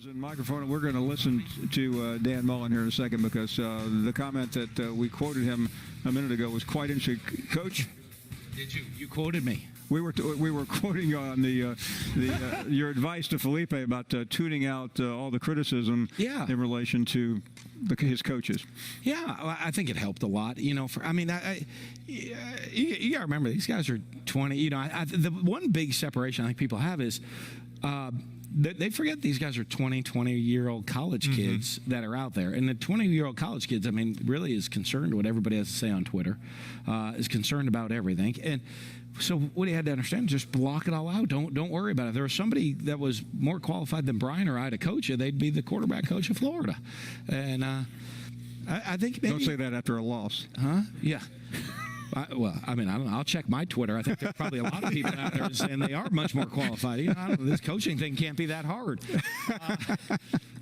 headphones and microphone, and we're going to listen to Dan Mullen here in a second because the comment that we quoted him a minute ago was quite interesting. Coach? Did you? You quoted me. We were quoting you on your advice to Felipe about tuning out all the criticism in relation to his coaches. Yeah, I think it helped a lot. You know, you got to remember these guys are 20. You know, the one big separation I think people have is they forget these guys are 20-year-old college kids that are out there. And the 20-year-old college kids, I mean, really is concerned what everybody has to say on Twitter, is concerned about everything. And so what he had to understand, just block it all out. Don't worry about it. If there was somebody that was more qualified than Brian or I to coach you, they'd be the quarterback coach of Florida. And I think maybe... Don't say that after a loss. Huh? Yeah. I don't know. I'll check my Twitter. I think there's probably a lot of people out there saying they are much more qualified. You know, this coaching thing can't be that hard.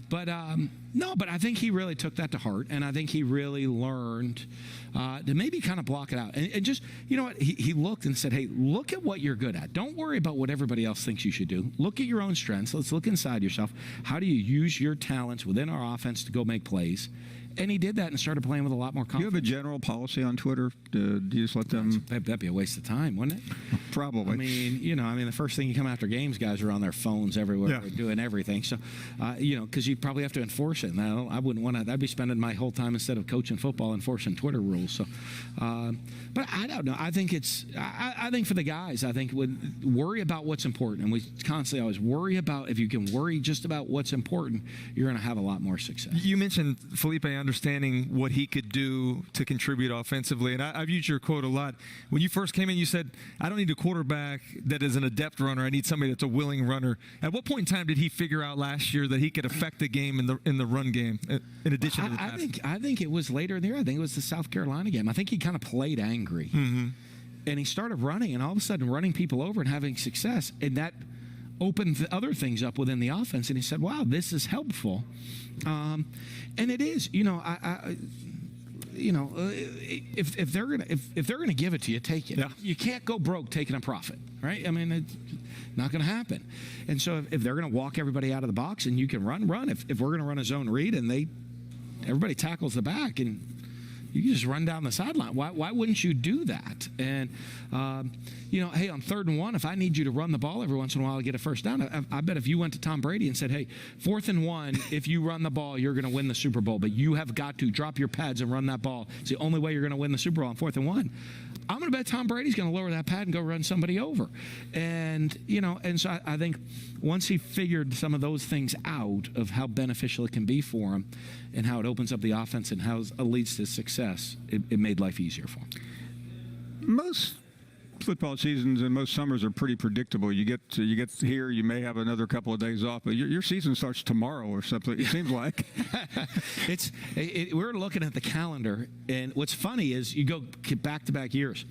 But I think he really took that to heart, and I think he really learned to maybe kind of block it out. And just, you know what, he looked and said, hey, look at what you're good at. Don't worry about what everybody else thinks you should do. Look at your own strengths. Let's look inside yourself. How do you use your talents within our offense to go make plays? And he did that and started playing with a lot more confidence. Do you have a general policy on Twitter? Do you just let them... That'd be a waste of time, wouldn't it? Probably. I mean, the first thing you come after games, guys are on their phones everywhere, doing everything. So, because you probably have to enforce it. And I wouldn't want to. I'd be spending my whole time instead of coaching football enforcing Twitter rules. So, but I don't know. I think I think for the guys, I think worry about what's important, and we constantly always worry about. If you can worry just about what's important, you're going to have a lot more success. You mentioned Felipe understanding what he could do to contribute offensively, and I've used your quote a lot. When you first came in, you said, "I don't need a quarterback that is an adept runner. I need somebody that's a willing runner." At what point in time did he figure out last year that he could affect the game in the run game in addition to the pass? I think it was later in the year. I think it was the South Carolina game. I think he kind of played angry, and he started running, and all of a sudden running people over and having success, and that opened other things up within the offense. And he said, "Wow, this is helpful," and it is. You know, if they're gonna give it to you, take it. Yeah. You can't go broke taking a profit, right? I mean, it's not going to happen. And so if they're going to walk everybody out of the box and you can run. If we're going to run a zone read and everybody tackles the back and you can just run down the sideline, why wouldn't you do that? And hey, on 3rd and 1, if I need you to run the ball every once in a while to get a first down, I bet if you went to Tom Brady and said, hey, 4th and 1, if you run the ball, you're going to win the Super Bowl, but you have got to drop your pads and run that ball. It's the only way you're going to win the Super Bowl on 4th and 1. I'm going to bet Tom Brady's going to lower that pad and go run somebody over. And so I think once he figured some of those things out of how beneficial it can be for him and how it opens up the offense and how it leads to success, it made life easier for him. Most football seasons and most summers are pretty predictable. You get here, you may have another couple of days off, but your season starts tomorrow or something. It seems like we're looking at the calendar, and what's funny is you go back-to-back years.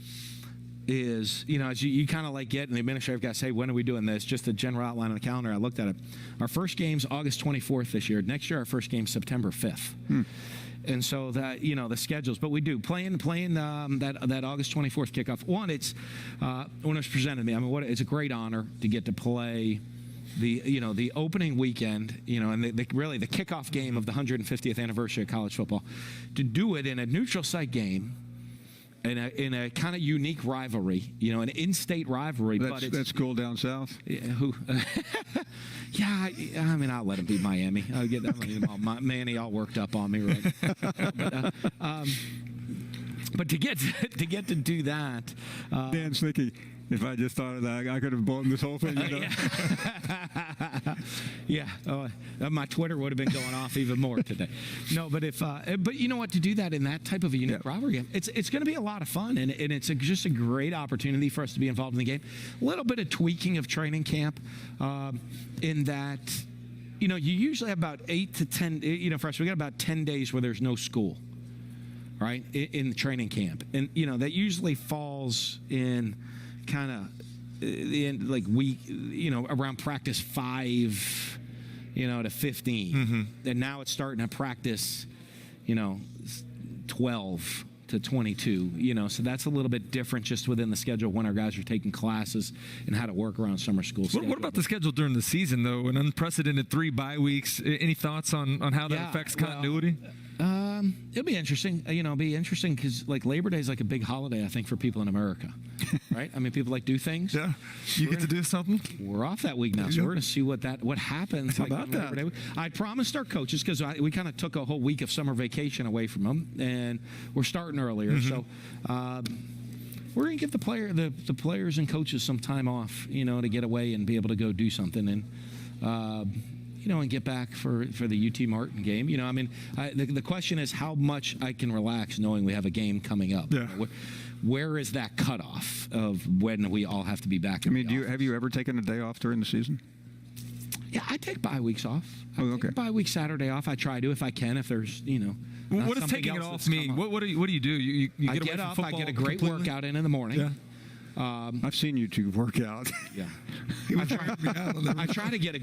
As you kind of like get, and the administrative guys say, when are we doing this? Just a general outline on the calendar. I looked at it. Our first game's August 24th this year. Next year, our first game's September 5th. And so that, the schedules, but we do playing that August 24th kickoff. One, it's when it was presented to me, I mean, it's a great honor to get to play the opening weekend, and really the kickoff game of the 150th anniversary of college football. To do it in a neutral site game, in a kind of unique rivalry, an in-state rivalry. That's cool down south. Yeah, I mean, I'll let him beat Miami. I'll get Manny all worked up on me, right? But to get to do that, Dan Snicky. If I just thought of that, I could have blown this whole thing. Yeah. My Twitter would have been going off even more today. No, but but you know what? To do that in that type of a unique rivalry game, it's going to be a lot of fun, and it's just a great opportunity for us to be involved in the game. A little bit of tweaking of training camp, in that, you usually have about 8 to 10. For us, we got about 10 days where there's no school, right, in the training camp, and that usually falls in kind of like week, around practice 5, to 15. And now it's starting to practice, 12 to 22. So that's a little bit different just within the schedule when our guys are taking classes and how to work around summer school. What about the schedule during the season, though? An unprecedented 3 bye weeks. Any thoughts on how that affects continuity? It'll be interesting. It'll be interesting because like Labor Day is like a big holiday, I think, for people in America, right? I mean, people like do things. Yeah, you get to do something. We're off that week now, so we're going to see what happens. How about that? Labor Day. I promised our coaches because we kind of took a whole week of summer vacation away from them, and we're starting earlier, so. We're going to give the players and coaches some time off, to get away and be able to go do something and get back for the UT Martin game. The question is how much I can relax knowing we have a game coming up. Yeah. Where is that cutoff of when we all have to be back? Have you ever taken a day off during the season? Yeah, I take bye weeks off. Okay. Take a bye week Saturday off. I try to if I can. If there's what does taking it off mean? What do you do? You I get get away up. from I football get a great completely? workout in the morning. Yeah. I've seen you two work out. Yeah. I try to get a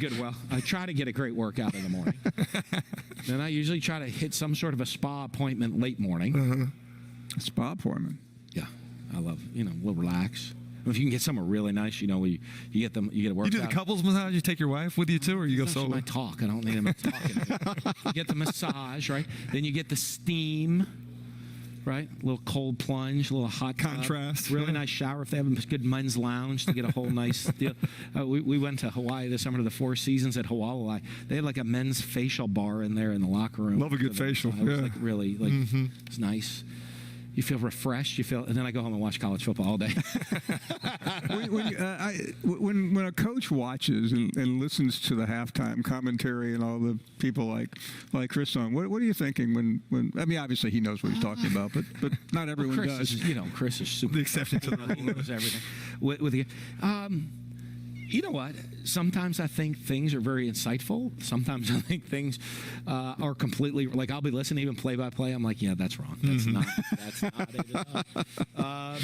great workout in the morning. Then I usually try to hit some sort of a spa appointment late morning. A spa appointment. Yeah. I love, we'll relax. If you can get somewhere really nice, where you get a workout. You do the couples massage? You take your wife with you too, or you go solo? I talk. I don't need them talking. You get the massage, right? Then you get the steam, right? A little cold plunge, a little hot contrast. Tub, really nice shower if they have a good men's lounge to get a whole nice deal. We went to Hawaii this summer to the Four Seasons at Hawaii. They had like a men's facial bar in there in the locker room. Love a good facial. It was really it's nice. You feel refreshed. And then I go home and watch college football all day. When a coach watches and listens to the halftime commentary and all the people like Chris on, what are you thinking when obviously he knows what he's talking about, but not everyone does. Chris is super. The exception to the rule. He knows everything. You know what? Sometimes I think things are very insightful. Sometimes I think things are completely like I'll be listening even play by play. I'm like, yeah, that's wrong. That's not it at all.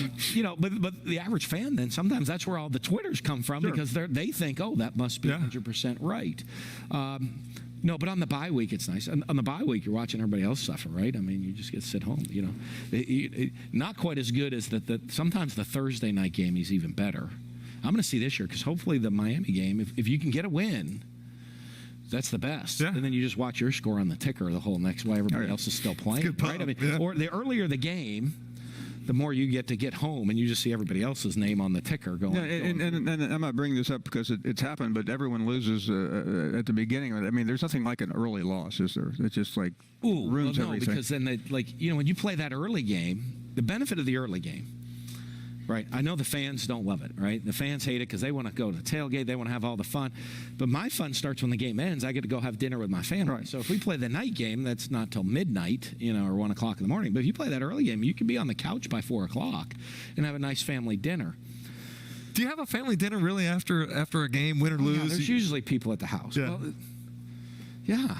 But the average fan then sometimes that's where all the Twitters come from because they think, oh, that must be 100% right. No, but on the bye week, it's nice. On the bye week, you're watching everybody else suffer, right? I mean, you just get to sit home, not quite as good as sometimes the Thursday night game is even better. I'm going to see this year because hopefully the Miami game, if you can get a win, that's the best. Yeah. And then you just watch your score on the ticker the whole next while everybody else is still playing. Right? Or the earlier the game, the more you get home and you just see everybody else's name on the ticker going. And I'm not bringing this up because it's happened, but everyone loses at the beginning of it. I mean, there's nothing like an early loss, is there? It's just like ruins everything. Because then when you play that early game, the benefit of the early game. Right. I know the fans don't love it, right? The fans hate it because they want to go to tailgate. They want to have all the fun. But my fun starts when the game ends. I get to go have dinner with my family. Right. So if we play the night game, that's not till midnight, or 1 o'clock in the morning. But if you play that early game, you can be on the couch by 4 o'clock and have a nice family dinner. Do you have a family dinner really after a game, win or lose? Yeah, there's usually people at the house. Yeah. Well, yeah.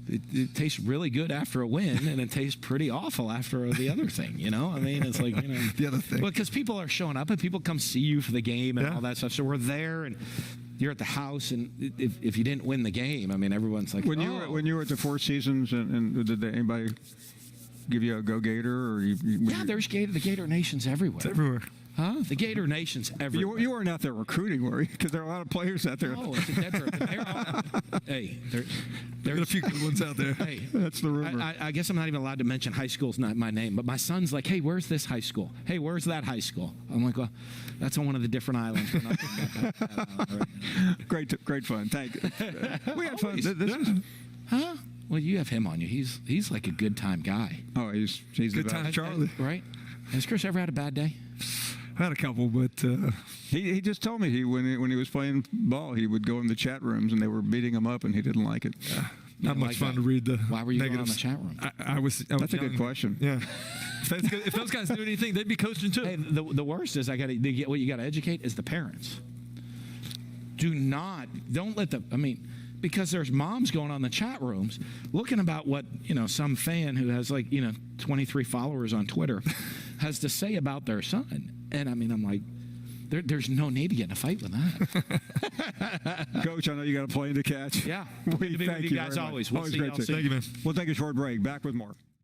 It tastes really good after a win, and it tastes pretty awful after the other thing. I mean, it's like the other thing. Well, because people are showing up and people come see you for the game and all that stuff. So we're there, and you're at the house, and if you didn't win the game, I mean, everyone's like, when you were at the Four Seasons, and did anybody give you a go Gator or there's the Gator Nation's everywhere. It's everywhere. Huh? The Gator Nation's everywhere. You weren't out there recruiting, were you? Because there are a lot of players out there. Oh, it's a dead Hey, there's a few good ones out there. Hey, that's the rumor. I guess I'm not even allowed to mention high school's not my name, but my son's like, hey, where's this high school? Hey, where's that high school? I'm like, well, that's on one of the different islands. We're not doing that. Great fun. Thank you. We had fun. Huh? Well, you have him on you. He's like a good time guy. Oh, he's good time, Charlie. Right? Has Chris ever had a bad day? I had a couple, but he just told me when he was playing ball, he would go in the chat rooms and they were beating him up and he didn't like it. Not much fun to read the Why were you going negatives. on the chat room? I was That's young. a good question. Yeah. If those guys do anything, they'd be coaching too. Hey, the worst is what you got to educate is the parents. Don't let because there's moms going on the chat rooms looking about what some fan who has 23 followers on Twitter has to say about their son. And I mean, I'm like, there's no need to get in a fight with that. Coach, I know you got a plane to catch. Yeah. We thank you guys very always. Much. We'll see Always great y'all to soon. Thank you, man. We'll take a short break. Back with more.